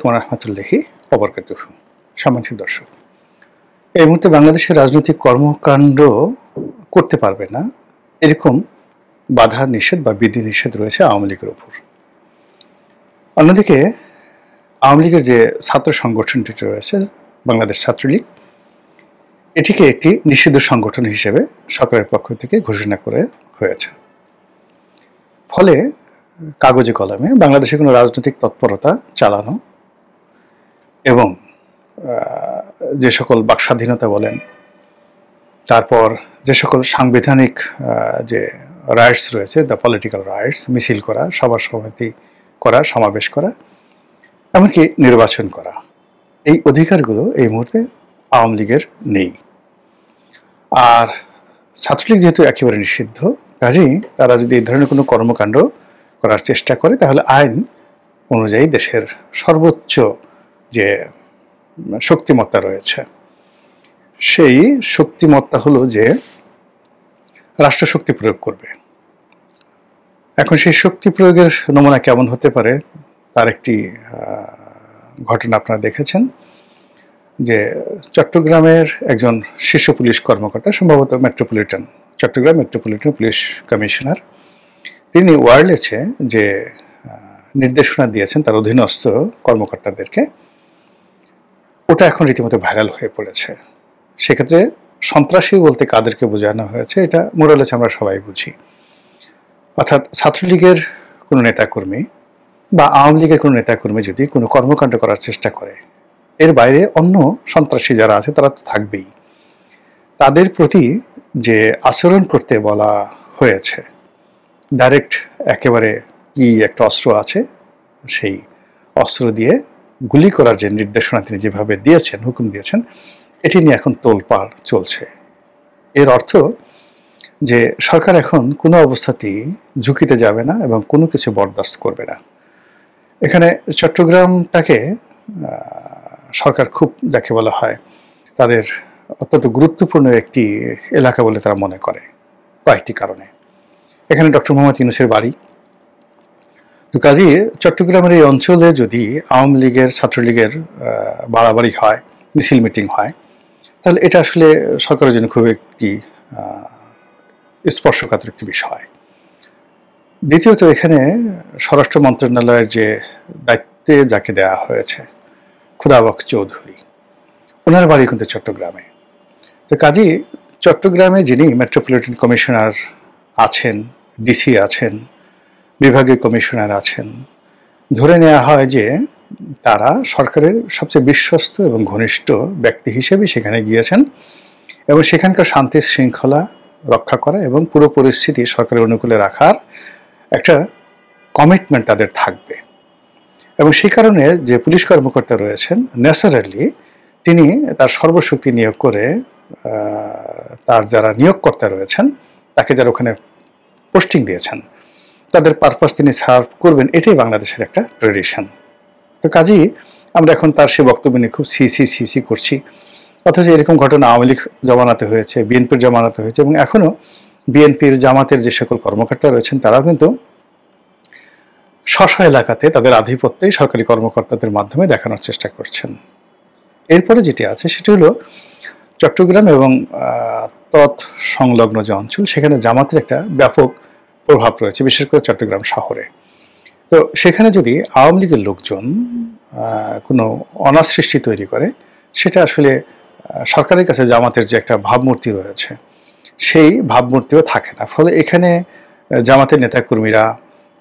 আলাইকুম রহমতুল্লাহি ওয়াবারাকাতুহু। সম্মানিত দর্শক, এই মুহূর্তে বাংলাদেশের রাজনৈতিক কর্মকাণ্ড করতে পারবে না এরকম বাধা নিষেধ বা বিধি নিষেধ রয়েছে আওয়ামী লীগের উপর। অন্যদিকে আওয়ামী লীগের যে ছাত্র সংগঠনটি রয়েছে বাংলাদেশ ছাত্রলীগ, এটিকে একটি নিষিদ্ধ সংগঠন হিসেবে সরকারের পক্ষ থেকে ঘোষণা করে হয়েছে। ফলে কাগজে কলমে বাংলাদেশে কোনো রাজনৈতিক তৎপরতা চালানো এবং যে সকল বাকস্বাধীনতা বলেন, তারপর যে সকল সাংবিধানিক যে রাইটস রয়েছে, দ্য পলিটিক্যাল রাইটস, মিছিল করা, সভা সমিতি করা, সমাবেশ করা, এমনকি নির্বাচন করা, এই অধিকারগুলো এই মুহূর্তে আওয়ামী লীগের নেই। আর ছাত্রলীগ যেহেতু একেবারে নিষিদ্ধ, কাজেই তারা যদি এই ধরনের কোনো কর্মকাণ্ড করার চেষ্টা করে তাহলে আইন অনুযায়ী দেশের সর্বোচ্চ যে শক্তিমত্তা রয়েছে, সেই শক্তিমত্তা হলো যে রাষ্ট্রশক্তি প্রয়োগ করবে। এখন সেই শক্তি প্রয়োগের নমুনা কেমন হতে পারে তার একটি ঘটনা আপনারা দেখেছেন, যে চট্টগ্রামের একজন শীর্ষ পুলিশ কর্মকর্তা, সম্ভবত চট্টগ্রাম মেট্রোপলিটন পুলিশ কমিশনার, তিনি ওয়্যারলেসে যে নির্দেশনা দিয়েছেন তার অধীনস্থ কর্মকর্তাদেরকে, ওটা এখন রীতিমতো ভাইরাল হয়ে পড়েছে। সেক্ষেত্রে সন্ত্রাসী বলতে কাদেরকে বোঝানো হয়েছে এটা মোরালেস আমরা সবাই বুঝি। অর্থাৎ ছাত্রলীগের কোনো নেতাকর্মী বা আওয়ামী লীগের কোনো নেতাকর্মী যদি কোনো কর্মকাণ্ড করার চেষ্টা করে, এর বাইরে অন্য সন্ত্রাসী যারা আছে তারা তো থাকবেই। তাদের প্রতি যে আচরণ করতে বলা হয়েছে, ডাইরেক্ট একেবারে কি একটা অস্ত্র আছে, সেই অস্ত্র দিয়ে গুলি করার যে নির্দেশনা তিনি যেভাবে দিয়েছেন, হুকুম দিয়েছেন, এটি নিয়ে এখন তোলপাড় চলছে। এর অর্থ যে সরকার এখন কোনো অবস্থাতেই ঝুঁকিতে যাবে না এবং কোনো কিছু বরদাস্ত করবে না। এখানে চট্টগ্রামটাকে সরকার খুব, যাকে বলা হয়, তাদের অত্যন্ত গুরুত্বপূর্ণ একটি এলাকা বলে তারা মনে করে কয়েকটি কারণে। এখানে ডক্টর মোহাম্মদ ইউনূসের বাড়ি। তো কাজেই চট্টগ্রামের এই অঞ্চলে যদি আওয়ামী লীগের ছাত্রলীগের বাড়াবাড়ি হয়, মিছিল মিটিং হয়, তাহলে এটা আসলে সরকারের জন্য খুব একটি স্পর্শকাতর একটি বিষয়। দ্বিতীয়ত, এখানে স্বরাষ্ট্র মন্ত্রণালয়ের যে দায়িত্বে যাকে দেওয়া হয়েছে, খুদাবক চৌধুরী, ওনার বাড়ি কিন্তু চট্টগ্রামে। তো কাজেই চট্টগ্রামে যিনি মেট্রোপলিটন কমিশনার আছেন, ডিসি আছেন, বিভাগীয় কমিশনার আছেন, ধরে নেওয়া হয় যে তারা সরকারের সবচেয়ে বিশ্বস্ত এবং ঘনিষ্ঠ ব্যক্তি হিসেবে সেখানে গিয়েছেন এবং সেখানকার শান্তি শৃঙ্খলা রক্ষা করা এবং পুরো পরিস্থিতি সরকারের অনুকূলে রাখার একটা কমিটমেন্ট তাদের থাকবে। এবং সেই কারণে যে পুলিশ কর্মকর্তা রয়েছেন, ন্যাচারালি তিনি তার সর্বশক্তি নিয়োগ করে তার যারা নিয়োগকর্তা রয়েছেন, তাকে যারা ওখানে পোস্টিং দিয়েছেন, তাদের পারপাস তিনি সার্ভ করবেন, এটাই বাংলাদেশের একটা ট্রেডিশন। তো কাজেই আমরা এখন তার সে বক্তব্য নিয়ে খুব সিসি করছি, অথচ এরকম ঘটনা আওয়ামী লীগ জমানাতে হয়েছে, বিএনপির জমানাতে হয়েছে, এবং এখনও বিএনপির জামাতের যে সকল কর্মকর্তা রয়েছেন তারাও কিন্তু স্ব এলাকাতে তাদের আধিপত্যই সরকারি কর্মকর্তাদের মাধ্যমে দেখানোর চেষ্টা করছেন। এরপরে যেটি আছে সেটি হলো চট্টগ্রাম এবং তৎ সংলগ্ন যে অঞ্চল, সেখানে জামাতের একটা ব্যাপক প্রভাব রয়েছে, বিশেষ করে চট্টগ্রাম শহরে। তো সেখানে যদি আওয়ামী লীগের লোকজন কোনো অনাসৃষ্টি তৈরি করে, সেটা আসলে সরকারের কাছে জামাতের যে একটা ভাবমূর্তি রয়েছে, সেই ভাবমূর্তিও থাকে না। ফলে এখানে জামাতের নেতাকর্মীরা,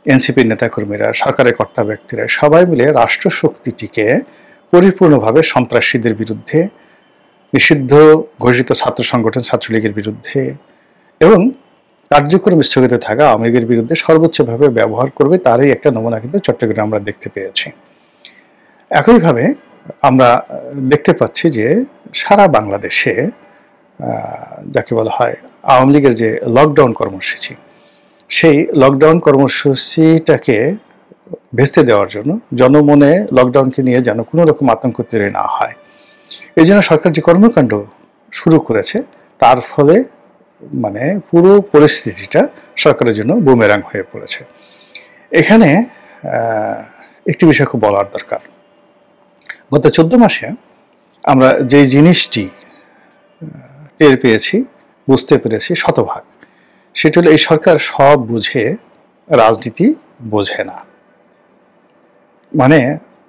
এনসিপির নেতাকর্মীরা, সরকারের কর্তা ব্যক্তিরা সবাই মিলে রাষ্ট্রশক্তিটিকে পরিপূর্ণভাবে সন্ত্রাসীদের বিরুদ্ধে, নিষিদ্ধ ঘোষিত ছাত্র সংগঠন ছাত্রলীগের বিরুদ্ধে এবং কার্যক্রম স্থগিত থাকা আওয়ামী লীগের বিরুদ্ধে সর্বোচ্চভাবে ব্যবহার করবে, তারই একটা নমুনা কিন্তু চট্টগ্রামে আমরা দেখতে পেয়েছি। একইভাবে আমরা দেখতে পাচ্ছি যে সারা বাংলাদেশে যাকে বলা হয় আওয়ামী লীগের যে লকডাউন কর্মসূচি, সেই লকডাউন কর্মসূচিটাকে ভেস্তে দেওয়ার জন্য, জনমনে লকডাউনকে নিয়ে যেন কোনো রকম আতঙ্ক তৈরি না হয়, এই জন্য সরকার যে কর্মকাণ্ড শুরু করেছে, তার ফলে মানে পুরো পরিস্থিতিটা সরকারের জন্য বুমেরাং হয়ে পড়েছে। এখানে একটি বিষয় খুব বলার দরকার। গত 14 মাসে আমরা যে জিনিসটি টের পেয়েছি, বুঝতে পেরেছি শতভাগ, সেটা হলো এই সরকার সব বুঝে, রাজনীতি বোঝে না। মানে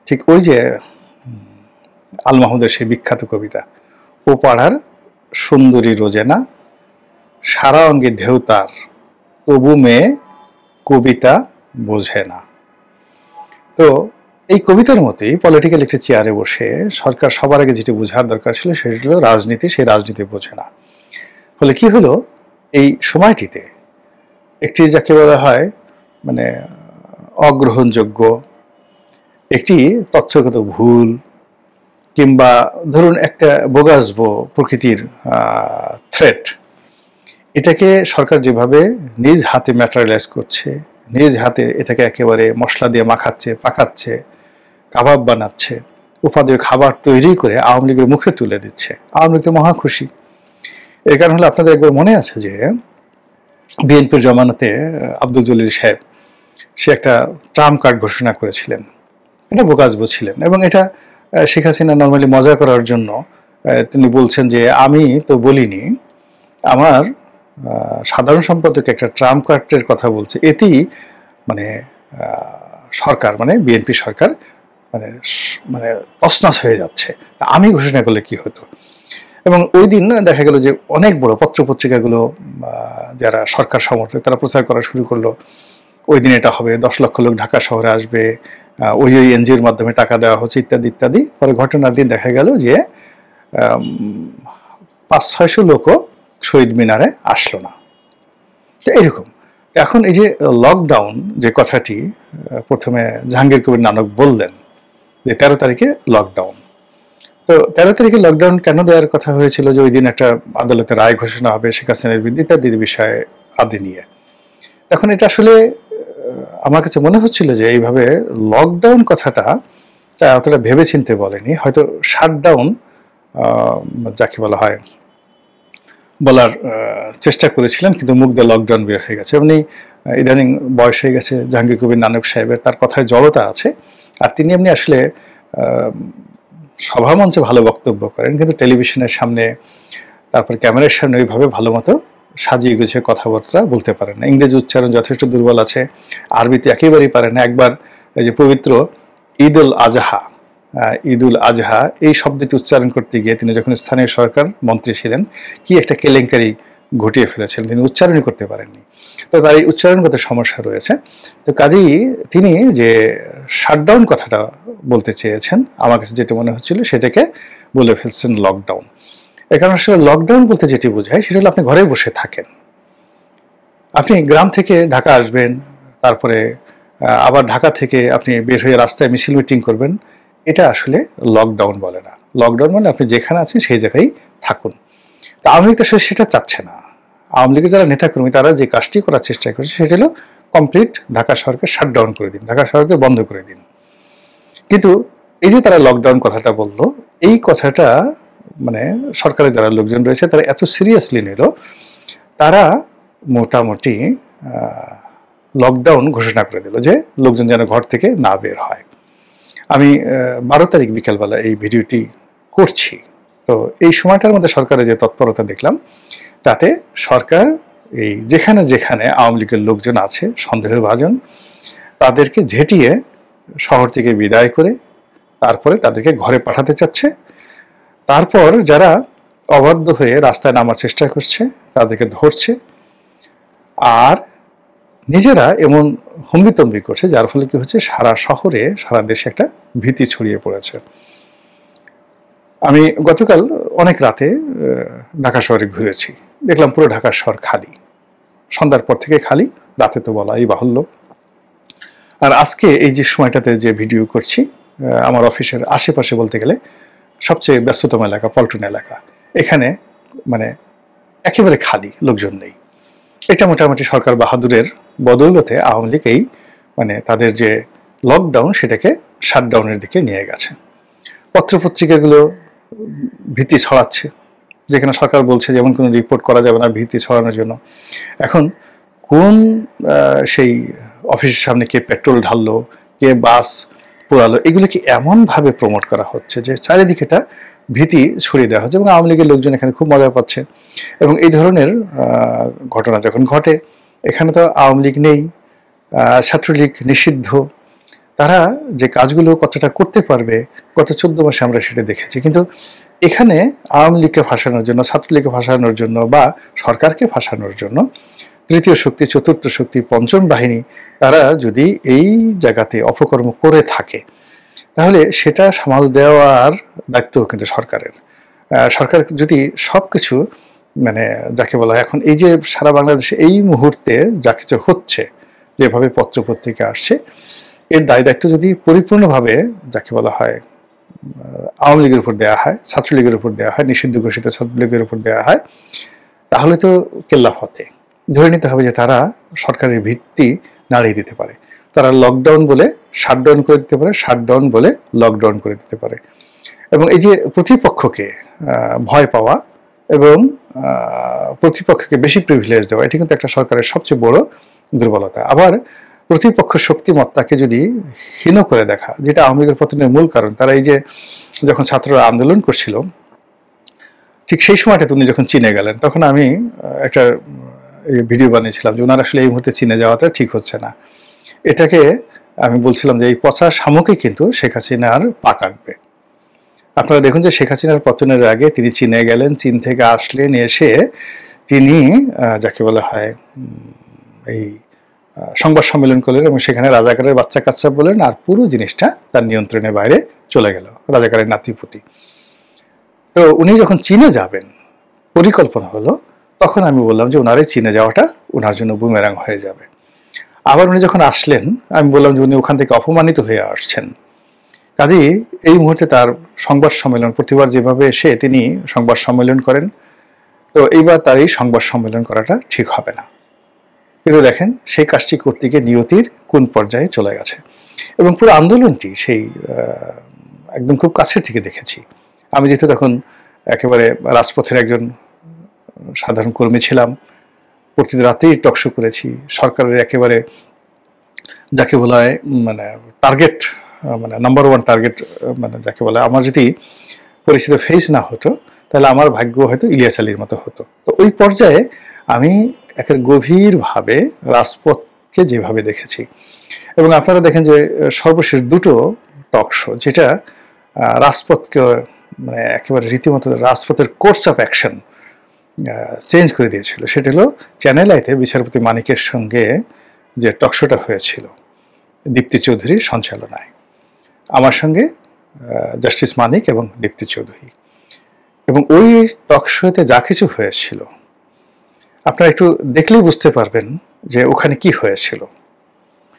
ঠিক ওই যে আল মাহমুদের সেই বিখ্যাত কবিতা, ও পাড়ার সুন্দরী রোজেনা, সারা অঙ্গে ঢেউ তার, তবু মেয়ে কবিতা বোঝে না। তো এই কবিতার মতোই পলিটিক্যাল একটি চেয়ারে বসে সরকার সবার আগে যেটি বোঝার দরকার ছিল সেটি হলো রাজনীতি, সেই রাজনীতি বোঝে না। ফলে কি হলো, এই সময়টিতে একটি যাকে বলা হয় মানে অগ্রহণযোগ্য একটি তথ্যগত ভুল, কিংবা ধরুন একটা বোগাসবো প্রকৃতির থ্রেট, এটাকে সরকার যেভাবে নিজ হাতে ম্যাটেরিয়ালাইজ করছে, নিজ হাতে এটাকে একেবারে মশলা দিয়ে মাখাচ্ছে, পাকাচ্ছে, কাবাব বানাচ্ছে, উপাদেয় খাবার তৈরি করে আওয়ামী লীগের মুখে তুলে দিচ্ছে। আওয়ামী লীগ তো মহা খুশি। এর কারণ হলো, আপনাদের একবার মনে আছে যে বিএনপির জমানাতে আব্দুল জলিল সাহেব সে একটা ট্রাম্প কার্ড ঘোষণা করেছিলেন। এটা বোকাজবো ছিলেন, এবং এটা শেখ হাসিনা নর্মালি মজা করার জন্য তিনি বলছেন যে আমি তো বলিনি, আমার সাধারণ সম্পাদক একটা ট্রাম্প কার্ডের কথা বলছে, এতেই মানে সরকার মানে বিএনপি সরকার মানে মানে তছনছ হয়ে যাচ্ছে, আমি ঘোষণা করলে কি হতো। এবং ওই দিন দেখা গেল যে অনেক বড় পত্রপত্রিকাগুলো যারা সরকার সমর্থক তারা প্রচার করা শুরু করলো, ওই দিন এটা হবে, 10 লক্ষ লোক ঢাকা শহরে আসবে, ওই এনজিওর মাধ্যমে টাকা দেওয়া হচ্ছে, ইত্যাদি ইত্যাদি। পরে ঘটনার দিন দেখা গেল যে 500-600 লোকও শহীদ মিনারে আসলো না। এরকম এখন এই যে লকডাউন যে কথাটি প্রথমে জাহাঙ্গীর কবির নানক বললেন যে 13 তারিখে লকডাউন, তো 13 তারিখে লকডাউন কেন দেওয়ার কথা হয়েছিল, যে ওই দিন একটা আদালতের রায় ঘোষণা হবে শেখ হাসিনার বিরুদ্ধে ইত্যাদির বিষয়ে আদি নিয়ে। এখন এটা আসলে আমার কাছে মনে হচ্ছিল যে এইভাবে লকডাউন কথাটা অতটা ভেবে চিনতে বলেনি, হয়তো শাটডাউন যাকে বলা হয় বলার চেষ্টা করেছিলেন, কিন্তু মুখ দিয়ে লকডাউন বের হয়ে গেছে। এমনি ইদানিং বয়স হয়ে গেছে জাহাঙ্গীর কবির নানক সাহেবের, তার কথায় জড়তা আছে, আর তিনি এমনি আসলে সভা মঞ্চে ভালো বক্তব্য করেন, কিন্তু টেলিভিশনের সামনে তারপর ক্যামেরার সামনে ওইভাবে ভালো মতো সাজিয়ে গুছিয়ে কথাবার্তা বলতে পারেন না। ইংরেজি উচ্চারণ যথেষ্ট দুর্বল আছে, আরবিতে একেবারেই পারেন না। একবার এই যে পবিত্র ঈদুল আজহা এই শব্দটি উচ্চারণ করতে গিয়ে তিনি যখন স্থানীয় সরকার মন্ত্রী ছিলেন, কি একটা কেলেঙ্কারি ঘটিয়ে ফেলেছিলেন, তিনি উচ্চারণই করতে পারেননি। তো তার এই উচ্চারণগত সমস্যা রয়েছে। তো কাজেই তিনি যে শাটডাউন কথাটা বলতে চেয়েছেন, আমার কাছে যেটা মনে হচ্ছিল সেটাকে বলে ফেলছেন লকডাউন। এ কারণে আসলে লকডাউন বলতে যেটি বোঝায় সেটা হলো আপনি ঘরে বসে থাকেন, আপনি গ্রাম থেকে ঢাকা আসবেন, তারপরে আবার ঢাকা থেকে আপনি বের হয়ে রাস্তায় মিছিল মিটিং করবেন, এটা আসলে লকডাউন বলে না। লকডাউন মানে আপনি যেখানে আছেন সেই জায়গায় থাকুন। তা আওয়ামী লীগ আসলে সেটা চাচ্ছে না। আওয়ামী লীগের যারা নেতাকর্মী তারা যে কাজটি করার চেষ্টা করছে সেটা হলো কমপ্লিট ঢাকা শহরকে শাটডাউন করে দিন, ঢাকা শহরকে বন্ধ করে দিন। কিন্তু এই যে তারা লকডাউন কথাটা বললো, এই কথাটা মানে সরকারের যারা লোকজন রয়েছে তারা এত সিরিয়াসলি নিল, তারা মোটামুটি লকডাউন ঘোষণা করে দিল যে লোকজন যেন ঘর থেকে না বের হয়। আমি 12 তারিখ বিকালবেলা এই ভিডিওটি করছি, তো এই সময়টার মধ্যে সরকারের যে তৎপরতা দেখলাম, তাতে সরকার এই যেখানে যেখানে আওয়ামী লীগের লোকজন আছে সন্দেহভাজন, তাদেরকে ঝেঁটিয়ে শহর থেকে বিদায় করে তারপরে তাদেরকে ঘরে পাঠাতে চাচ্ছে। তারপর যারা অবাধ্য হয়ে রাস্তায় নামার চেষ্টা করছে তাদেরকে ধরছে, আর নিজেরা এমন হম্বিতম্বি করছে যার ফলে কি হচ্ছে, সারা শহরে সারা দেশে একটা ভীতি ছড়িয়ে পড়েছে। আমি গতকাল অনেক রাতে ঢাকা শহরে ঘুরেছি, দেখলাম পুরো ঢাকা শহর খালি, সন্ধ্যার পর থেকে খালি, রাতে তো বলাই বাহুল্য। আর আজকে এই যে সময়টাতে যে ভিডিও করছি, আমার অফিসের আশেপাশে বলতে গেলে সবচেয়ে ব্যস্ততম এলাকা পল্টন এলাকা, এখানে মানে একেবারে খালি, লোকজন নেই। এটা মোটামুটি সরকার বাহাদুরের বদৌলতে আওয়ামী লীগ এই মানে তাদের যে লকডাউন সেটাকে শাটডাউনের দিকে নিয়ে গেছে। পত্রপত্রিকাগুলো ভীতি ছড়াচ্ছে, যেখানে সরকার বলছে যেমন কোনো রিপোর্ট করা যাবে না ভীতি ছড়ানোর জন্য। এখন কোন সেই অফিসের সামনে কে পেট্রোল ঢাললো, কে বাস পোড়ালো, এগুলিকে এমনভাবে প্রমোট করা হচ্ছে যে চারিদিকে এটা ভীতি ছড়িয়ে দেওয়া হচ্ছে এবং আওয়ামী লীগের লোকজন এখানে খুব মজা পাচ্ছে। এবং এই ধরনের ঘটনা যখন ঘটে, এখানে তো আওয়ামী লীগ নেই, ছাত্রলীগ নিষিদ্ধ, তারা যে কাজগুলো কতটা করতে পারবে গত 14 মাসে আমরা সেটা দেখেছি। কিন্তু এখানে আওয়ামী লীগকে ফাঁসানোর জন্য, ছাত্রলীগকে ফাঁসানোর জন্য বা সরকারকে ফাঁসানোর জন্য তৃতীয় শক্তি, চতুর্থ শক্তি, পঞ্চম বাহিনী তারা যদি এই জায়গাতে অপকর্ম করে থাকে, তাহলে সেটা সামাল দেওয়ার দায়িত্ব কিন্তু সরকারের। সরকার যদি সবকিছু মানে যাকে বলা হয় এখন এই যে সারা বাংলাদেশে এই মুহূর্তে যা কিছু হচ্ছে, যেভাবে পত্রপত্রিকা আসছে, এর দায়িত্ব যদি পরিপূর্ণভাবে যাকে বলা হয় আওয়ামী লীগের উপর দেওয়া হয়, ছাত্রলীগের উপর দেওয়া হয়, নিষিদ্ধ ঘোষিত ছাত্রলীগের উপর দেওয়া হয়, তাহলে তো কেল্লা ফতে। ধরে নিতে হবে যে তারা সরকারের ভিত্তি নাড়িয়ে দিতে পারে। তারা লকডাউন বলে শাটডাউন করে দিতে পারে, শাটডাউন বলে লকডাউন করে দিতে পারে। এবং এই যে প্রতিপক্ষকে ভয় পাওয়া এবং প্রতিপক্ষকে বেশি প্রিভিলেজ দেওয়া, এটি কিন্তু একটা সরকারের সবচেয়ে বড় দুর্বলতা। আবার প্রতিপক্ষ শক্তিমত্তাকে যদি হীন করে দেখা, যেটা আওয়ামী লীগের পতনের মূল কারণ। তারা এই যে যখন ছাত্ররা আন্দোলন করছিল, ঠিক সেই সময়টাতে উনি যখন চীনে গেলেন, তখন আমি একটা ভিডিও বানিয়েছিলাম যে ওনার আসলে এই মুহূর্তে চীনে যাওয়াটা ঠিক হচ্ছে না। এটাকে আমি বলছিলাম যে এই পচা শামুকই কিন্তু শেখ হাসিনার পা কাটবে। আপনারা দেখুন যে শেখ হাসিনার পতনের আগে তিনি চীনে গেলেন, চীন থেকে আসলেন, এসে তিনি যাকে বলা হয় এই সংবাদ সম্মেলন করলেন এবং সেখানে রাজাকারের বাচ্চা কাচ্চা বলেন, আর পুরো জিনিসটা তার নিয়ন্ত্রণের বাইরে চলে গেল, রাজাকারের নাতিপুতি। তো উনি যখন চীনে যাবেন পরিকল্পনা হলো, তখন আমি বললাম যে ওনার এই চীনে যাওয়াটা ওনার জন্য বুমেরাং হয়ে যাবে। আবার উনি যখন আসলেন, আমি বললাম যে উনি ওখান থেকে অপমানিত হয়ে আসছেন, কাজেই এই মুহূর্তে তার সংবাদ সম্মেলন, প্রতিবার যেভাবে এসে তিনি সংবাদ সম্মেলন করেন, তো এইবার তার এই সংবাদ সম্মেলন করাটা ঠিক হবে না। কিন্তু দেখেন সেই কাজটি করতে গিয়ে নিয়তির কোন পর্যায়ে চলে গেছে। এবং পুরো আন্দোলনটি সেই একদম খুব কাছের থেকে দেখেছি। আমি যেহেতু তখন একেবারে রাজপথের একজন সাধারণ কর্মী ছিলাম, প্রতিদিন রাতেই টকশো করেছি, সরকারের একেবারে যাকে বলা হয় মানে টার্গেট, মানে নাম্বার ওয়ান টার্গেট, মানে যাকে বলে আমার যদি পরিচিত ফেস না হতো তাহলে আমার ভাগ্য হয়তো ইলিয়াস আলীর মতো হতো। তো ওই পর্যায়ে আমি একের গভীরভাবে রাজপথকে যেভাবে দেখেছি, এবং আপনারা দেখেন যে সর্বশেষ দুটো টকশো যেটা রাজপথকে মানে একেবারে রীতিমতো রাজপথের কোর্স অফ অ্যাকশন চেঞ্জ করে দিয়েছিল, সেটা হলো চ্যানেল আইতে বিচারপতি মানিকের সঙ্গে যে টকশোটা হয়েছিল দীপ্তি চৌধুরীর সঞ্চালনায়, আমার সঙ্গে জাস্টিস মানিক এবং দীপ্তি চৌধুরী। এবং ওই টকশোতে যা কিছু হয়েছিল আপনারা একটু দেখলেই বুঝতে পারবেন যে ওখানে কি হয়েছিল।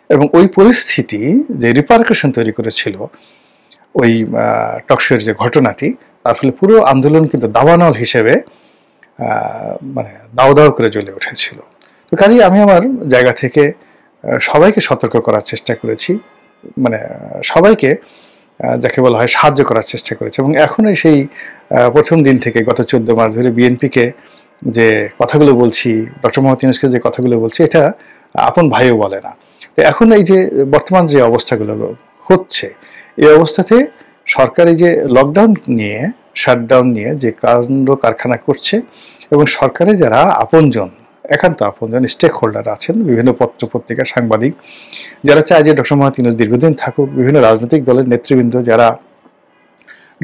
এবং ওই পরিস্থিতি যে রিপারকাশন তৈরি করেছিল ওই টকশোর যে ঘটনাটি, তার ফলে পুরো আন্দোলন কিন্তু দাবানল হিসেবে মানে দাও দাও করে জ্বলে উঠেছিল। তো কাজেই আমি আমার জায়গা থেকে সবাইকে সতর্ক করার চেষ্টা করেছি, মানে সবাইকে যাকে বলা হয় সাহায্য করার চেষ্টা করেছি। এবং এখনই সেই প্রথম দিন থেকে গত 14 মাস ধরে বিএনপিকে যে কথাগুলো বলছি, ডক্টর মোহাম্মদ ইউনূসকে যে কথাগুলো বলছি, এটা আপন ভাইও বলে না। তো এখন এই যে বর্তমান যে অবস্থাগুলো হচ্ছে, এই অবস্থাতে সরকার এই যে লকডাউন নিয়ে, শাটডাউন নিয়ে যে কাণ্ড কারখানা করছে, এবং সরকারের যারা আপনজন, একান্ত আপনজন স্টেক হোল্ডার আছেন, বিভিন্ন পত্র পত্রিকা, সাংবাদিক, যারা চায় যে ডক্টর মোহাম্মদ ইউনূস দীর্ঘদিন থাকুক, বিভিন্ন রাজনৈতিক দলের নেতৃবৃন্দ যারা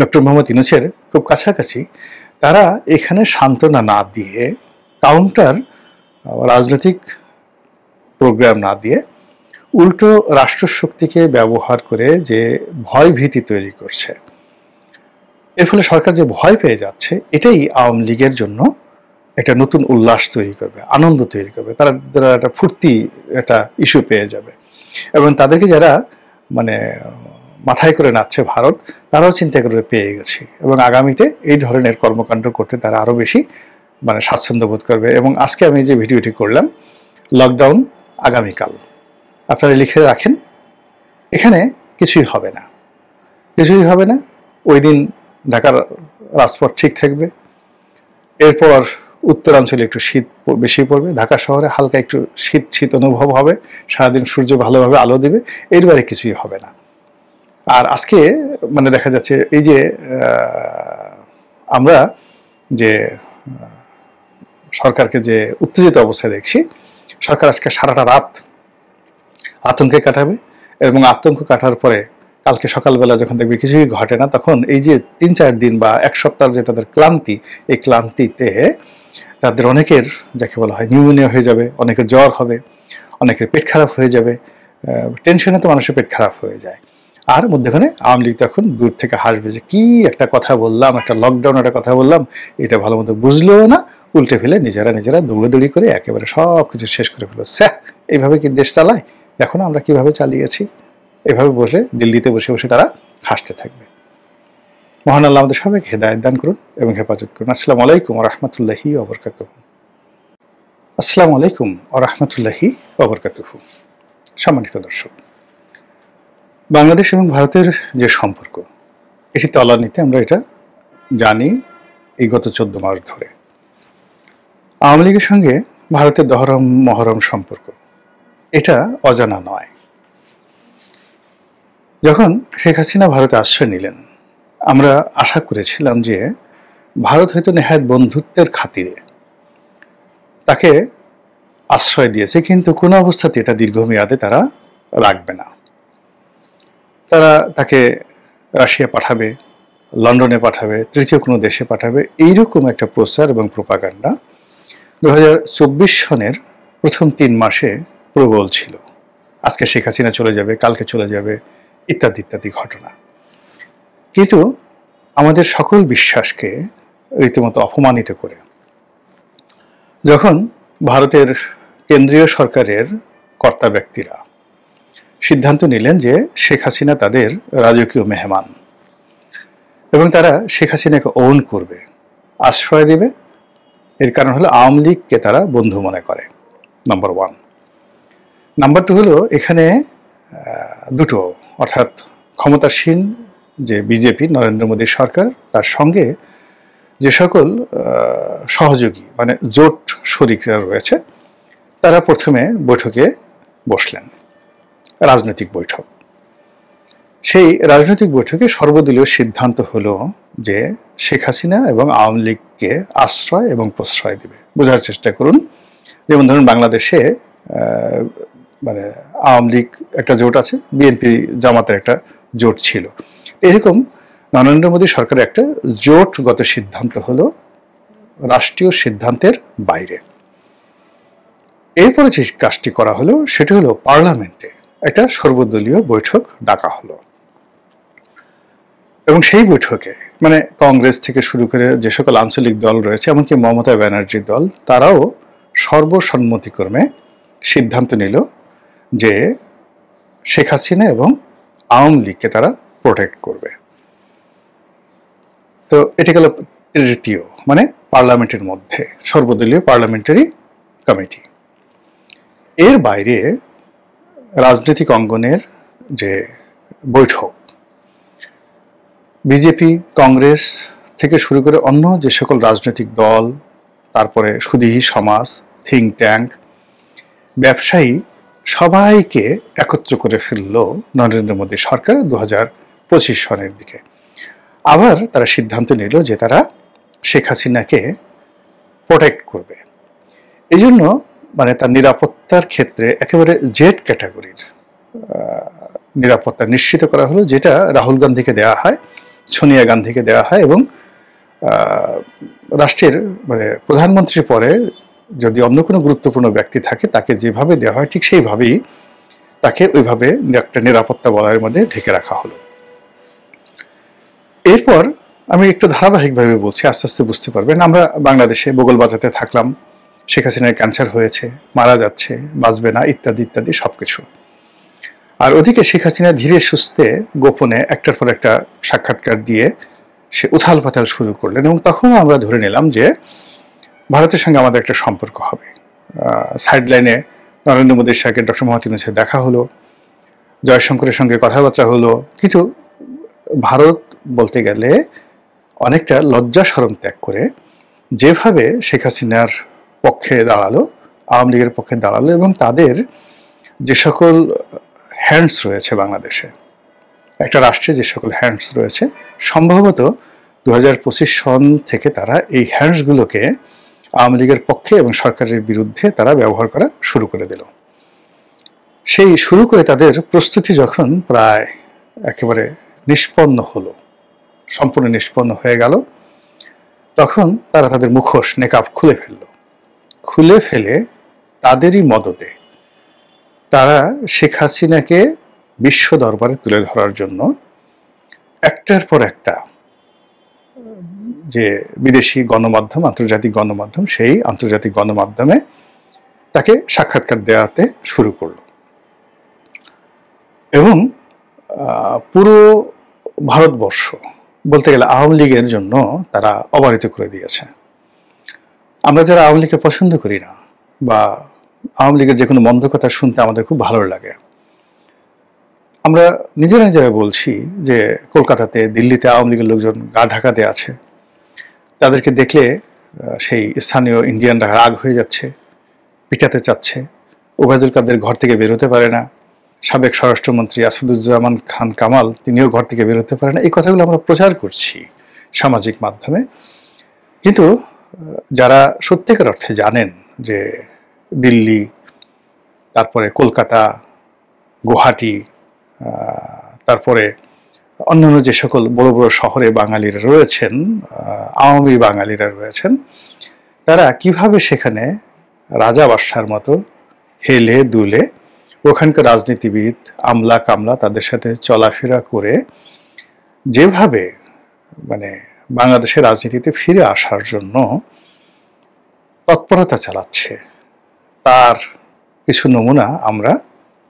ডক্টর মোহাম্মদ ইউনূসের খুব কাছাকাছি, তারা এখানে সান্ত্বনা না দিয়ে, কাউন্টার রাজনৈতিক প্রোগ্রাম না দিয়ে, উল্টো রাষ্ট্রশক্তিকে ব্যবহার করে যে ভয় ভীতি তৈরি করছে, এর ফলে সরকার যে ভয় পেয়ে যাচ্ছে, এটাই আওয়ামী লীগের জন্য একটা নতুন উল্লাস তৈরি করবে, আনন্দ তৈরি করবে। তারা একটা ফুর্তি, একটা ইস্যু পেয়ে যাবে। এবং তাদেরকে যারা মানে মাথায় করে নাচছে ভারত, তারাও চিন্তা করে পেয়ে গেছে, এবং আগামীতে এই ধরনের কর্মকাণ্ড করতে তারা আরো বেশি মানে স্বাচ্ছন্দ্য বোধ করবে। এবং আজকে আমি যে ভিডিওটি করলাম, লকডাউন আগামীকাল, আপনারা লিখে রাখেন, এখানে কিছুই হবে না, কিছুই হবে না। ওই দিন ঢাকার রাজপথ ঠিক থাকবে। এরপর উত্তরাঞ্চলে একটু শীত বেশি পড়বে, ঢাকা শহরে হালকা একটু শীত শীত অনুভব হবে, সারাদিন সূর্য ভালোভাবে আলো দেবে, এর বাইরে কিছুই হবে না। আর আজকে মানে দেখা যাচ্ছে এই যে আমরা যে সরকারকে যে উত্তেজিত অবস্থায় দেখছি, সরকার আজকে সারাটা রাত আতঙ্কে কাটাবে, এবং আতঙ্ক কাটার পরে কালকে সকালবেলা যখন দেখবে কিছুই ঘটে না, তখন এই যে ৩-৪ দিন বা এক সপ্তাহ যে তাদের ক্লান্তি, এই ক্লান্তিতে তাদের অনেকের যাকে বলা হয় নিউমোনিয়া হয়ে যাবে, অনেকের জ্বর হবে, অনেকের পেট খারাপ হয়ে যাবে। টেনশনে তো মানুষের পেট খারাপ হয়ে যায়। আর মধ্যখানে আওয়ামী লীগ তখন দূর থেকে হাসবে যে কি একটা কথা বললাম, একটা লকডাউন একটা কথা বললাম, এটা ভালো মতো বুঝলেও না, উল্টে ফেলে নিজেরা দৌড়াদৌড়ি করে একেবারে সব কিছু শেষ করে ফেলো। স্যাহ, এইভাবে কি দেশ চালায়? দেখো না আমরা কিভাবে চালিয়েছি। এভাবে বসে দিল্লিতে বসে বসে তারা হাসতে থাকবে। মহান আল্লাহ আমাদের সবাইকে হেদায়েত দান করুন এবং হেফাজত করুন। আসসালামু আলাইকুম ওয়া রাহমাতুল্লাহি ওয়া বারাকাতুহু। আসসালামু আলাইকুম ওয়া রাহমাতুল্লাহি ওয়া বারাকাতুহু। সম্মানিত দর্শক, বাংলাদেশ এবং ভারতের যে সম্পর্ক, এটি তলানিতে আমরা এটা জানি এই গত 14 মাস ধরে। আওয়ামী লীগের সঙ্গে ভারতের দহরম মহরম সম্পর্ক এটা অজানা নয়। যখন শেখ হাসিনা ভারতে আশ্রয় নিলেন, আমরা আশা করেছিলাম যে ভারত হয়তো নেহায়েত বন্ধুত্বের খাতিরে তাকে আশ্রয় দিয়েছে, কিন্তু কোনো অবস্থাতে এটা দীর্ঘমেয়াদে তারা রাখবে না। তারা তাকে রাশিয়া পাঠাবে, লন্ডনে পাঠাবে, তৃতীয় কোনো দেশে পাঠাবে, এইরকম একটা প্রচার এবং প্রোপাগান্ডা 2024 সনের প্রথম 3 মাসে প্রবল ছিল। আজকে শেখ হাসিনা চলে যাবে, কালকে চলে যাবে, ইত্যাদি ইত্যাদি ঘটনা। কিন্তু আমাদের সকল বিশ্বাসকে রীতিমতো অপমানিত করে যখন ভারতের কেন্দ্রীয় সরকারের কর্তা ব্যক্তিরা সিদ্ধান্ত নিলেন যে শেখ হাসিনা তাদের রাজকীয় মেহমান এবং তারা শেখ হাসিনাকে ওন করবে, আশ্রয় দেবে, এর কারণ হলো আওয়ামী লীগকে তারা বন্ধু মনে করে, নাম্বার 1। নাম্বার 2 হলো এখানে দুটো, অর্থাৎ ক্ষমতাসীন যে বিজেপি নরেন্দ্র মোদীর সরকার, তার সঙ্গে যে সকল সহযোগী মানে জোট শরিকরা রয়েছে, তারা প্রথমে বৈঠকে বসলেন, রাজনৈতিক বৈঠক। সেই রাজনৈতিক বৈঠকে সর্বদলীয় সিদ্ধান্ত হলো যে শেখ হাসিনা এবং আওয়ামী লীগকে আশ্রয় এবং প্রশ্রয় দেবে। বোঝার চেষ্টা করুন, যেমন ধরুন বাংলাদেশে মানে আওয়ামী লীগ একটা জোট আছে, বিএনপি জামাতের একটা জোট ছিল, এরকম নরেন্দ্র মোদী সরকারের একটা জোটগত সিদ্ধান্ত হলো রাষ্ট্রীয় সিদ্ধান্তের বাইরে। এরপরে যে কাজটি করা হলো সেটা হলো পার্লামেন্টে একটা সর্বদলীয় বৈঠক ডাকা হলো, এবং সেই বৈঠকে মানে কংগ্রেস থেকে শুরু করে যে সকল আঞ্চলিক দল রয়েছে, এমনকি মমতা ব্যানার্জির দল, তারাও সর্বসম্মতিক্রমে সিদ্ধান্ত নিল যে শেখ হাসিনা এবং আওয়ামী লীগকে তারা প্রোটেক্ট করবে। তো এটি গেল তৃতীয়, মানে পার্লামেন্টের মধ্যে সর্বদলীয় পার্লামেন্টারি কমিটি। এর বাইরে রাজনৈতিক অঙ্গনের যে বৈঠক, বিজেপি, কংগ্রেস থেকে শুরু করে অন্য যে সকল রাজনৈতিক দল, তারপরে সুধী সমাজ, থিঙ্ক ট্যাঙ্ক, ব্যবসায়ী, সবাইকে একত্র করে ফেলল নরেন্দ্র মোদী সরকার 2025 সনের দিকে। আবার তারা সিদ্ধান্ত নিল যে তারা শেখ হাসিনাকে প্রোটেক্ট করবে। এই জন্য মানে তার নিরাপত্তার ক্ষেত্রে একেবারে জেড ক্যাটাগরির নিরাপত্তা নিশ্চিত করা হলো, যেটা রাহুল গান্ধীকে দেওয়া হয়, সোনিয়া গান্ধীকে দেওয়া হয়, এবং রাষ্ট্রের মানে প্রধানমন্ত্রীর পরে যদি অন্য কোনো গুরুত্বপূর্ণ ব্যক্তি থাকে তাকে যেভাবে দেওয়া হয় ঠিক সেইভাবেই তাকে ওইভাবে একটা নিরাপত্তা বলয়ের মধ্যে ঢেকে রাখা হলো। এরপর আমি একটু ধারাবাহিকভাবে বলছি, আস্তে আস্তে বুঝতে পারবেন। আমরা বাংলাদেশে বগল বাজাতে থাকলাম, শেখ হাসিনার ক্যান্সার হয়েছে, মারা যাচ্ছে, বাঁচবে না, ইত্যাদি ইত্যাদি সবকিছু। আর ওদিকে শেখ হাসিনা ধীরে সুস্থে গোপনে একটার পর একটা সাক্ষাৎকার দিয়ে সে উথাল পাথাল শুরু করলেন, এবং তখন আমরা ধরে নিলাম যে ভারতের সঙ্গে আমাদের একটা সম্পর্ক হবে। সাইড লাইনে নরেন্দ্র মোদীর সঙ্গে ডক্টর মোহাম্মদ ইউনূসের দেখা হলো, জয়শঙ্করের সঙ্গে কথাবার্তা হলো, কিন্তু ভারত বলতে গেলে অনেকটা লজ্জা শরম ত্যাগ করে যেভাবে শেখ হাসিনার পক্ষে দাঁড়ালো, আওয়ামী লীগের পক্ষে দাঁড়ালো, এবং তাদের যে সকল হ্যান্ডস রয়েছে বাংলাদেশে, একটা রাষ্ট্রে যে সকল হ্যান্ডস রয়েছে, সম্ভবত 2025 সন থেকে তারা এই হ্যান্ডসগুলোকে আওয়ামী লীগের পক্ষে এবং সরকারের বিরুদ্ধে তারা ব্যবহার করা শুরু করে দিল। সেই শুরু করে তাদের প্রস্তুতি যখন প্রায় একেবারে নিষ্পন্ন হলো, সম্পূর্ণ নিষ্পন্ন হয়ে গেল, তখন তারা তাদের মুখোশ নেকাব খুলে ফেলল। খুলে ফেলে তাদেরই মদতে তারা শেখ হাসিনাকে বিশ্ব দরবারে তুলে ধরার জন্য একটার পর একটা যে বিদেশি গণমাধ্যম, আন্তর্জাতিক গণমাধ্যম, সেই আন্তর্জাতিক গণমাধ্যমে তাকে সাক্ষাৎকার দেওয়াতে শুরু করল এবং পুরো ভারতবর্ষ বলতে গেলে আওয়ামী লীগের জন্য তারা অবারিত করে দিয়েছে। আমরা যারা আওয়ামী লীগকে পছন্দ করি না বা আওয়ামী লীগের যে কোনো মন্দ কথা শুনতে আমাদের খুব ভালো লাগে, আমরা নিজেরা নিজেরা বলছি যে কলকাতাতে, দিল্লিতে আওয়ামী লীগের লোকজন গা ঢাকাতে আছে, তাদেরকে দেখলে সেই স্থানীয় ইন্ডিয়ানরা রাগ হয়ে যাচ্ছে, পিটাতে চাচ্ছে। ওবায়দুল কাদের ঘর থেকে বের হতে পারে না, সাবেক স্বরাষ্ট্রমন্ত্রী আসাদুজ্জামান খান কামাল তিনিও ঘর থেকে বের হতে পারে না। এই কথাগুলো আমরা প্রচার করছি সামাজিক মাধ্যমে, কিন্তু যারা সত্যিকার অর্থে জানেন যে দিল্লি, তারপরে কলকাতা, গুয়াহাটি, তারপরে অন্যান্য যে সকল বড় বড় শহরে বাঙালিরা রয়েছেন, আওয়ামী বাঙালিরা রয়েছেন, তারা কিভাবে সেখানে রাজা বাদশার মতো হেলে দুলে ওখানকার রাজনীতিবিদ, আমলা কামলা তাদের সাথে চলাফেরা করে যেভাবে মানে বাংলাদেশের রাজনীতিতে ফিরে আসার জন্য তৎপরতা চালাচ্ছে, তার কিছু নমুনা আমরা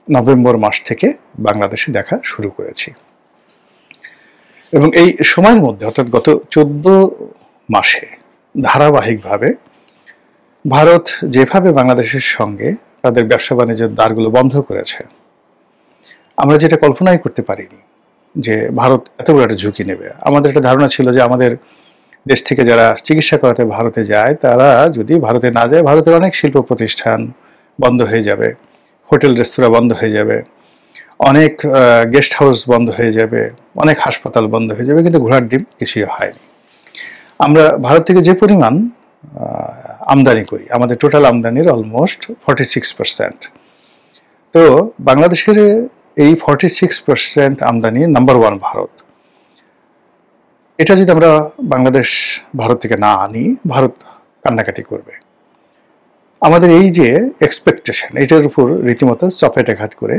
নভেম্বর মাস থেকে বাংলাদেশে দেখা শুরু করেছি। এবং এই সময়ের মধ্যে অর্থাৎ গত 14 মাসে ধারাবাহিকভাবে ভারত যেভাবে বাংলাদেশের সঙ্গে তাদের ব্যবসা বাণিজ্যের দ্বারগুলো বন্ধ করেছে, আমরা যেটা কল্পনাই করতে পারিনি যে ভারত এত বড় একটা ঝুঁকি নেবে। আমাদের একটা ধারণা ছিল যে আমাদের দেশ থেকে যারা চিকিৎসা করাতে ভারতে যায়, তারা যদি ভারতে না যায়, ভারতের অনেক শিল্প প্রতিষ্ঠান বন্ধ হয়ে যাবে, হোটেল রেস্তোরাঁ বন্ধ হয়ে যাবে, অনেক গেস্ট হাউস বন্ধ হয়ে যাবে, অনেক হাসপাতাল বন্ধ হয়ে যাবে, কিন্তু ঘোড়ার ডিম কিছুই হয়নি। আমরা ভারত থেকে যে পরিমাণ আমদানি করি, আমাদের টোটাল আমদানির অলমোস্ট 46%। তো বাংলাদেশের এই 46% আমদানি নাম্বার 1 ভারত। এটা যদি আমরা বাংলাদেশ ভারত থেকে না আনি, ভারত কান্নাকাটি করবে। আমাদের এই যে এক্সপেকটেশন, এটার উপর রীতিমতো চপেটাঘাত করে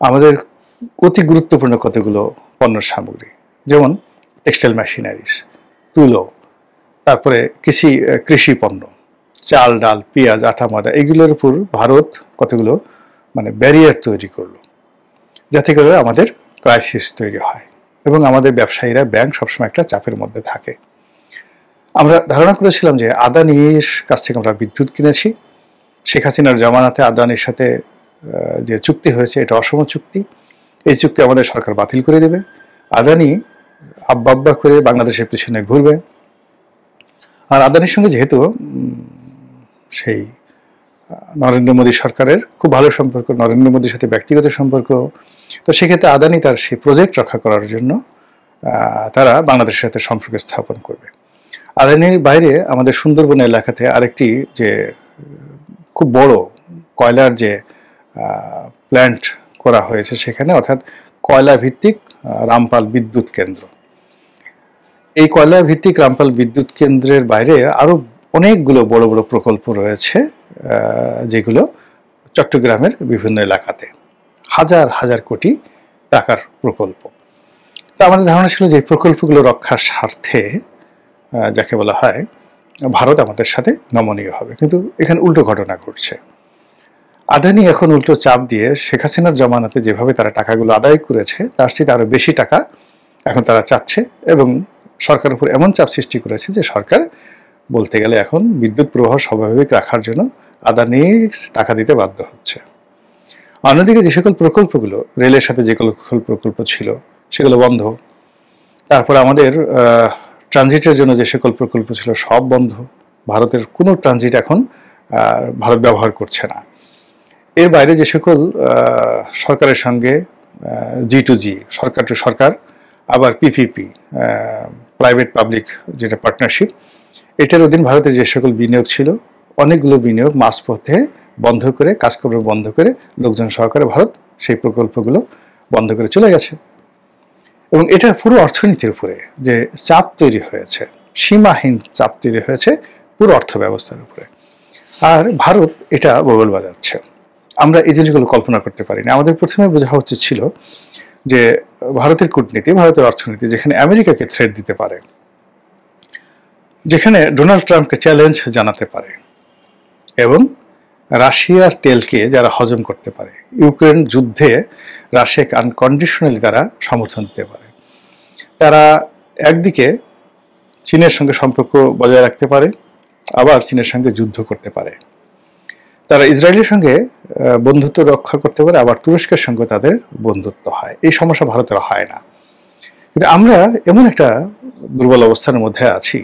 আমাদের অতি গুরুত্বপূর্ণ কতগুলো পণ্য সামগ্রী, যেমন টেক্সটাইল মেশিনারিজ, তুলো, তারপরে কৃষি পণ্য, চাল ডাল, পেঁয়াজ, আটা ময়দা, এগুলোর উপর ভারত কতগুলো মানে ব্যারিয়ার তৈরি করলো, যাতে করে আমাদের ক্রাইসিস তৈরি হয় এবং আমাদের ব্যবসায়ীরা, ব্যাংক সবসময় একটা চাপের মধ্যে থাকে। আমরা ধারণা করেছিলাম যে আদানির কাছ থেকে আমরা বিদ্যুৎ কিনেছি, শেখ হাসিনার জামানাতে আদানির সাথে যে চুক্তি হয়েছে এটা অসম চুক্তি, এই চুক্তি আমাদের সরকার বাতিল করে দেবে, আদানি আব্বা করে বাংলাদেশের পিছনে ঘুরবে। আর আদানির সঙ্গে যেহেতু সেই নরেন্দ্র মোদী সরকারের খুব ভালো সম্পর্ক, নরেন্দ্র মোদীর সাথে ব্যক্তিগত সম্পর্ক, তো সেক্ষেত্রে আদানি তার সেই প্রজেক্ট রক্ষা করার জন্য তারা বাংলাদেশের সাথে সম্পর্ক স্থাপন করবে। আদানির বাইরে আমাদের সুন্দরবন এলাকাতে আরেকটি যে খুব বড় কয়লার যে প্ল্যান্ট করা হয়েছে সেখানে, অর্থাৎ কয়লা ভিত্তিক রামপাল বিদ্যুৎ কেন্দ্র, এই কয়লা ভিত্তিক রামপাল বিদ্যুৎ কেন্দ্রের বাইরে আরো অনেকগুলো বড় বড় প্রকল্প রয়েছে, যেগুলো চট্টগ্রামের বিভিন্ন এলাকাতে হাজার হাজার কোটি টাকার প্রকল্প। তো আমাদের ধারণা ছিল যে এই প্রকল্পগুলো রক্ষার স্বার্থে যাকে বলা হয় ভারত আমাদের সাথে নমনীয় হবে, কিন্তু এখানে উল্টো ঘটনা ঘটছে। আদানি এখন উল্টো চাপ দিয়ে শেখ হাসিনার জমানাতে যেভাবে তারা টাকাগুলো আদায় করেছে তার চেয়ে আরো বেশি টাকা এখন তারা চাচ্ছে এবং সরকারের উপর এমন চাপ সৃষ্টি করেছে যে সরকার বলতে গেলে এখন বিদ্যুৎ প্রবাহ স্বাভাবিক রাখার জন্য আদানির টাকা দিতে বাধ্য হচ্ছে। অন্যদিকে যে সকল প্রকল্পগুলো, রেলের সাথে যে সকল প্রকল্প ছিল সেগুলো বন্ধ, তারপর আমাদের ট্রানজিটের জন্য যে সকল প্রকল্প ছিল সব বন্ধ, ভারতের কোনো ট্রানজিট এখন ভারত ব্যবহার করছে না। এর বাইরে যে সকল সরকারের সঙ্গে G2G, সরকার টু সরকার, আবার পিপিপি, প্রাইভেট পাবলিক যেটা পার্টনারশিপ, এটার অধীন ভারতের যে সকল বিনিয়োগ ছিল, অনেকগুলো বিনিয়োগ মাঝপথে বন্ধ করে, কাজকর্ম বন্ধ করে, লোকজন সহকারে ভারত সেই প্রকল্পগুলো বন্ধ করে চলে গেছে। এবং এটা পুরো অর্থনীতির উপরে যে চাপ তৈরি হয়েছে, সীমাহীন চাপ তৈরি হয়েছে পুরো অর্থ ব্যবস্থার উপরে। আর ভারত এটা বগল বাজাচ্ছে। আমরা এই জিনিসগুলো কল্পনা করতে পারিনি। আমাদের প্রথমে বোঝা উচিত ছিল যে ভারতের কূটনীতি, ভারতের অর্থনীতি যেখানে আমেরিকাকে থ্রেট দিতে পারে, যেখানে ডোনাল্ড ট্রাম্পকে চ্যালেঞ্জ জানাতে পারে, এবং রাশিয়ার তেলকে যারা হজম করতে পারে, ইউক্রেন যুদ্ধে রাশিয়াকে আনকন্ডিশনালি তারা সমর্থন দিতে পারে, তারা একদিকে চীনের সঙ্গে সম্পর্ক বজায় রাখতে পারে, আবার চীনের সঙ্গে যুদ্ধ করতে পারে, তারা ইসরায়েলের সঙ্গে বন্ধুত্ব রক্ষা করতে পারে, আবার তুরস্কের সঙ্গে তাদের বন্ধুত্ব হয়। এই সমস্যা ভারতের হয় না। কিন্তু আমরা এমন একটা দুর্বল অবস্থানের মধ্যে আছি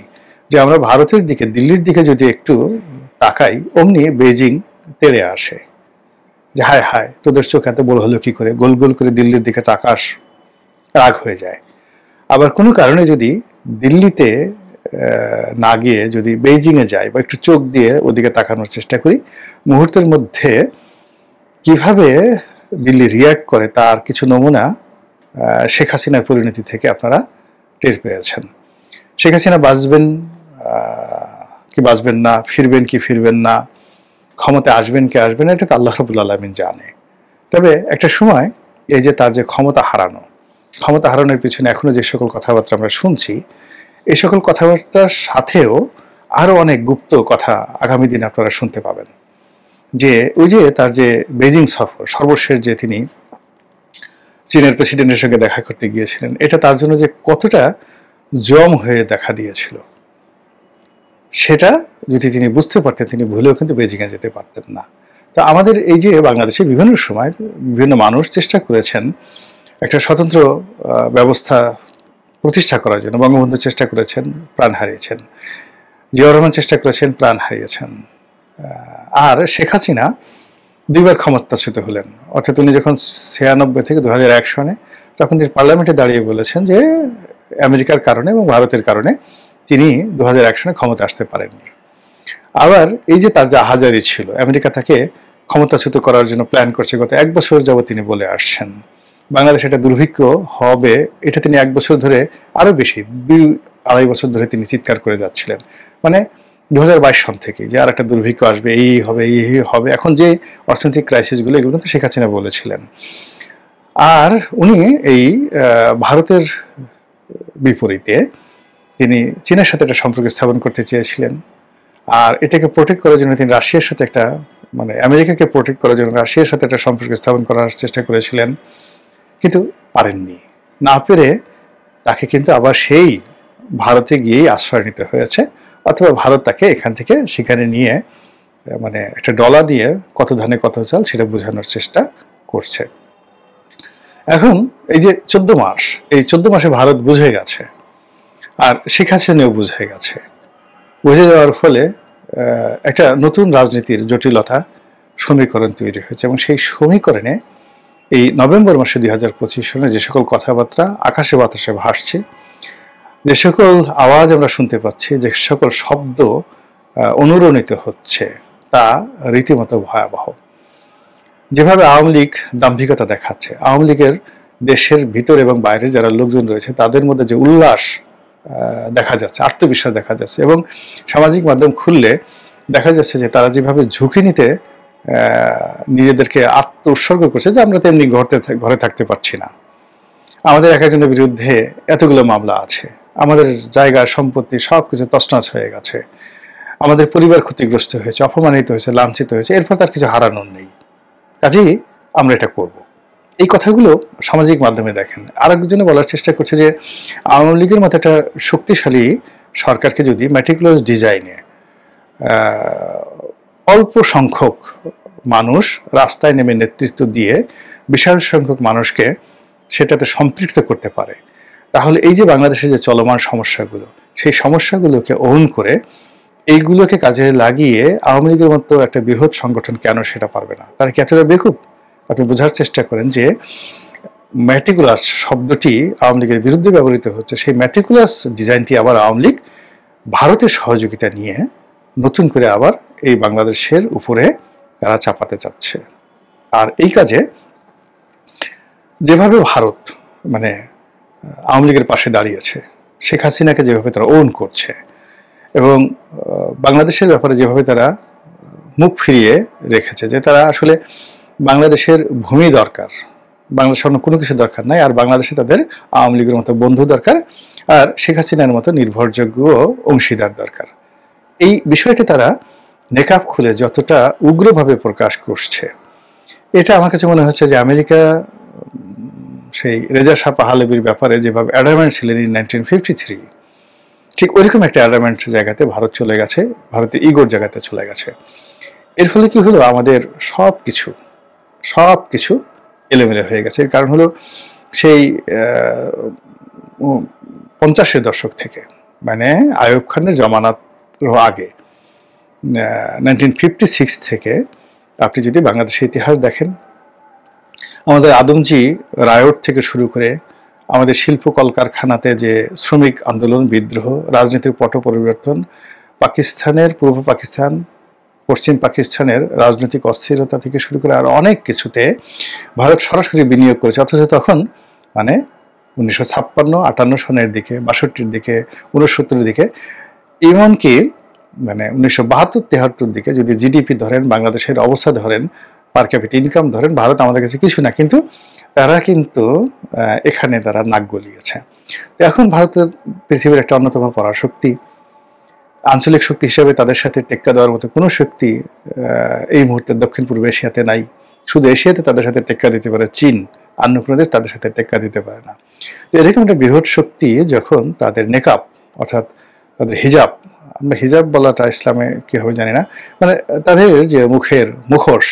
যে আমরা ভারতের দিকে, দিল্লির দিকে যদি একটু তাকাই, অমনি বেজিং তেড়ে আসে যে হায় হায় তোদের চোখ এত বড় হলো কি করে, গোল গোল করে দিল্লির দিকে তাকাস, রাগ হয়ে যায়। আবার কোনো কারণে যদি দিল্লিতে না গিয়ে যদি বেইজিংয়ে যাই বা একটু চোখ দিয়ে ওদিকে তাকানোর চেষ্টা করি, মুহূর্তের মধ্যে কিভাবে দিল্লি রিয়াক্ট করে তার কিছু নমুনা শেখ হাসিনার পরিণতি থেকে আপনারা টের পেয়েছেন। শেখ হাসিনা বাঁচবেন কি বাঁচবেন না, ফিরবেন কি ফিরবেন না, ক্ষমতা আসবেন কি আসবেন না, এটা তো আল্লাহ রাব্বুল আলামিন জানে। তবে একটা সময় এই যে তার যে ক্ষমতা হারানোর পিছনে এখনো যে সকল কথাবার্তা আমরা শুনছি, এই সকল কথাবার্তার সাথেও আরো অনেক গুপ্ত কথা আগামী দিনে আপনারা শুনতে পাবেন। যে ওই যে তার যে বেজিং সফর, সর্বশেষ যে তিনি চীনের প্রেসিডেন্টের সঙ্গে দেখা করতে গিয়েছিলেন, এটা তার জন্য যে কতটা জম হয়ে দেখা দিয়েছিল, সেটা যদি তিনি বুঝতে পারতেন, তিনি ভুলেও কিন্তু বেজিংয়ে যেতে পারতেন না। তো আমাদের এই যে বাংলাদেশে বিভিন্ন সময় বিভিন্ন মানুষ চেষ্টা করেছেন একটা স্বতন্ত্র ব্যবস্থা প্রতিষ্ঠা করার জন্য। বঙ্গবন্ধু চেষ্টা করেছেন, প্রাণ হারিয়েছেন। জিয়াউর রহমান চেষ্টা করেছেন, প্রাণ হারিয়েছেন। আর শেখ হাসিনা দুইবার ক্ষমতাচ্যুত হলেন। অর্থাৎ উনি যখন 96 থেকে 2001 সনে, তখন তিনি পার্লামেন্টে দাঁড়িয়ে বলেছেন যে আমেরিকার কারণে এবং ভারতের কারণে তিনি 2001 সনে ক্ষমতা আসতে পারেননি। আবার এই যে তার যে আহাজারি ছিল, আমেরিকা তাকে ক্ষমতাচ্যুত করার জন্য প্ল্যান করছে, গত 1 বছর যাবত তিনি বলে আসছেন বাংলাদেশ এটা দুর্ভিক্ষ হবে, এটা তিনি 1 বছর ধরে, আরো বেশি 2-2.5 বছর ধরে তিনি চিৎকার করে যাচ্ছিলেন। মানে 2022 সন থেকে যে আর একটা দুর্ভিক্ষ আসবে, এই হবে এই হবে। এখন যে অর্থনৈতিক ক্রাইসিসগুলো, এগুলো তো শেখ হাসিনা বলেছিলেন। আর উনি এই ভারতের বিপরীতে তিনি চীনের সাথে একটা সম্পর্ক স্থাপন করতে চেয়েছিলেন। আর এটাকে প্রোটেক্ট করার জন্য তিনি রাশিয়ার সাথে একটা, মানে আমেরিকাকে প্রোটেক্ট করার জন্য রাশিয়ার সাথে একটা সম্পর্ক স্থাপন করার চেষ্টা করেছিলেন, কিন্তু পারেননি। না পেরে তাকে কিন্তু আবার সেই ভারতে গিয়েই আশ্রয় নিতে হয়েছে, অথবা ভারত তাকে এখান থেকে সেখানে নিয়ে মানে একটা ডলা দিয়ে কত ধানে কত চাল সেটা বোঝানোর চেষ্টা করছে। এখন এই যে 14 মাস, এই 14 মাসে ভারত বুঝে গেছে, আর শেখ হাসিনাও বুঝে গেছে। বুঝে যাওয়ার ফলে একটা নতুন রাজনীতির জটিলতা সমীকরণ তৈরি হয়েছে, এবং সেই সমীকরণে এই নভেম্বর মাসে 2025 সনে যে সকল কথাবার্তা আকাশে বাতাসে ভাসছে, যে সকল আওয়াজ আমরা শুনতে পাচ্ছি, যে সকল শব্দ অনুরণিত হচ্ছে, তা রীতিমতো ভয়াবহ। যেভাবে আওয়ামী লীগ দাম্ভিকতা দেখাচ্ছে, আওয়ামী লীগের দেশের ভিতর এবং বাইরে যারা লোকজন রয়েছে তাদের মধ্যে যে উল্লাস দেখা যাচ্ছে, আত্মবিশ্বাস দেখা যাচ্ছে, এবং সামাজিক মাধ্যম খুললে দেখা যাচ্ছে যে তারা যেভাবে ঝুঁকি নিতে নিজেদেরকে আত্ম উৎসর্গ করছে, যে আমরা তেমনি ঘরে থাকতে পারছি না, আমাদের এক একজনের বিরুদ্ধে এতগুলো মামলা আছে, আমাদের জায়গা সম্পত্তি সবকিছু তছনছ হয়ে গেছে, আমাদের পরিবার ক্ষতিগ্রস্ত হয়েছে, অপমানিত হয়েছে, লাঞ্ছিত হয়েছে, এরপর তার কিছু হারানোর নেই, কাজেই আমরা এটা করব। এই কথাগুলো সামাজিক মাধ্যমে দেখেন। আরেকজনে বলার চেষ্টা করছে যে আওয়ামী লীগের মতো একটা শক্তিশালী সরকারকে যদি ম্যাটিকুলাস ডিজাইনে অল্প সংখ্যক মানুষ রাস্তায় নেমে নেতৃত্ব দিয়ে বিশাল সংখ্যক মানুষকে সেটাতে সম্পৃক্ত করতে পারে, তাহলে এই যে বাংলাদেশের যে চলমান সমস্যাগুলো, সেই সমস্যাগুলোকে ওন করে এইগুলোকে কাজে লাগিয়ে আওয়ামী লীগের মতো একটা বৃহৎ সংগঠন কেন সেটা পারবে না? তারা কি এতটা বেকুব? আপনি বোঝার চেষ্টা করেন যে ম্যাটিকুলাস শব্দটি আওয়ামী লীগের বিরুদ্ধে ব্যবহৃত হচ্ছে, সেই ম্যাটিকুলাস ডিজাইনটি আবার আওয়ামী লীগ ভারতের সহযোগিতা নিয়ে নতুন করে আবার এই বাংলাদেশের উপরে তারা চাপাতে চাচ্ছে। আর এই কাজে যেভাবে ভারত মানে আওয়ামী লীগের পাশে দাঁড়িয়েছে, শেখ হাসিনাকে যেভাবে তারা ওন করছে এবং বাংলাদেশের ব্যাপারে যেভাবে তারা মুখ ফিরিয়ে রেখেছে, যে তারা আসলে বাংলাদেশের ভূমি দরকার, বাংলাদেশের অন্য কোনো কিছু দরকার নাই, আর বাংলাদেশে তাদের আওয়ামী লীগের মতো বন্ধু দরকার, আর শেখ হাসিনার মতো নির্ভরযোগ্য অংশীদার দরকার। এই বিষয়টি তারা নেকাব খুলে যতটা উগ্রভাবে প্রকাশ করছে, এটা আমার কাছে মনে হচ্ছে যে আমেরিকা সেই রেজা শাহ পাহলভির ব্যাপারে যেভাবে অ্যাডামেন্ট ছিলেন ইন 1953, ঠিক ওইরকম একটা অ্যাডামেন্ট জায়গাতে ভারত চলে গেছে, ভারতের ইগোর জায়গাতে চলে গেছে। এর ফলে কি হলো, আমাদের সব কিছু এলোমেলো হয়ে গেছে। এর কারণ হলো সেই 50-এর দশক থেকে, মানে আইয়ুব খানের জমানাত আগে 1956 থেকে আপনি যদি বাংলাদেশের ইতিহাস দেখেন, আমাদের আদমজি রায়ট থেকে শুরু করে আমাদের শিল্প কলকারখানাতে যে শ্রমিক আন্দোলন, বিদ্রোহ, রাজনীতির পট পরিবর্তন, পাকিস্তানের পূর্ব পাকিস্তান, পশ্চিম পাকিস্তানের রাজনৈতিক অস্থিরতা থেকে শুরু করে আর অনেক কিছুতে ভারত সরাসরি বিনিয়োগ করেছে। অথচ তখন মানে 1956-58 সনের দিকে, 62-র দিকে, 69-এর দিকে, এমনকি মানে 1972-73 দিকে যদি জিডিপি ধরেন, বাংলাদেশের অবস্থা ধরেন, পার ক্যাপিটা ইনকাম ধরেন, ভারত আমাদের কাছে কিছু না, কিন্তু তারা কিন্তু এখানে তারা নাক গলিয়েছে। তো এখন ভারতের পৃথিবীর একটা অন্যতম পরাশক্তি, আঞ্চলিক শক্তি হিসেবে তাদের সাথে টেক্কা দেওয়ার মতো কোনো শক্তি এই মুহূর্তে দক্ষিণ পূর্ব এশিয়াতে নাই। শুধু এশিয়াতে তাদের সাথে টেক্কা দিতে পারে চীন, অন্য কোনো দেশ তাদের সাথে টেক্কা দিতে পারে না। তো এরকম একটা বৃহৎ শক্তি যখন তাদের নেকাব অর্থাৎ তাদের হিজাব, আমরা হিজাব বলাটা ইসলামে কি হবে জানি না, মানে তাদের যে মুখের মুখোশ,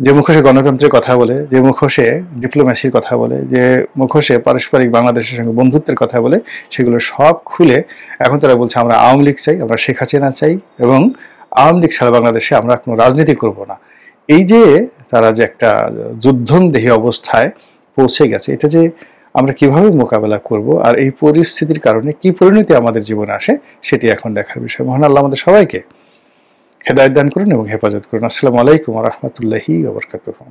যে মুখোশে গণতন্ত্রের কথা বলে, যে মুখোশে ডিপ্লোম্যাসির কথা বলে, যে মুখোশে পারস্পরিক বাংলাদেশের সঙ্গে বন্ধুত্বের কথা বলে, সেগুলো সব খুলে এখন তারা বলছে আমরা আওয়ামী লীগ চাই, আমরা শেখ হাসিনা চাই, এবং আওয়ামী লীগ ছাড়া বাংলাদেশে আমরা কোনো রাজনীতি করব না। এই যে তারা যে একটা যুদ্ধন্দেহী অবস্থায় পৌঁছে গেছে, এটা যে আমরা কিভাবে মোকাবেলা করব আর এই পরিস্থিতির কারণে কি পরিণতি আমাদের জীবনে আসে, সেটি এখন দেখার বিষয়। মহান আল্লাহ আমাদের সবাইকে হেদায়েত দান করুন এবং হেফাজত করুন। আসসালামু আলাইকুম ওয়া রাহমাতুল্লাহি ওয়া বারাকাতুহু।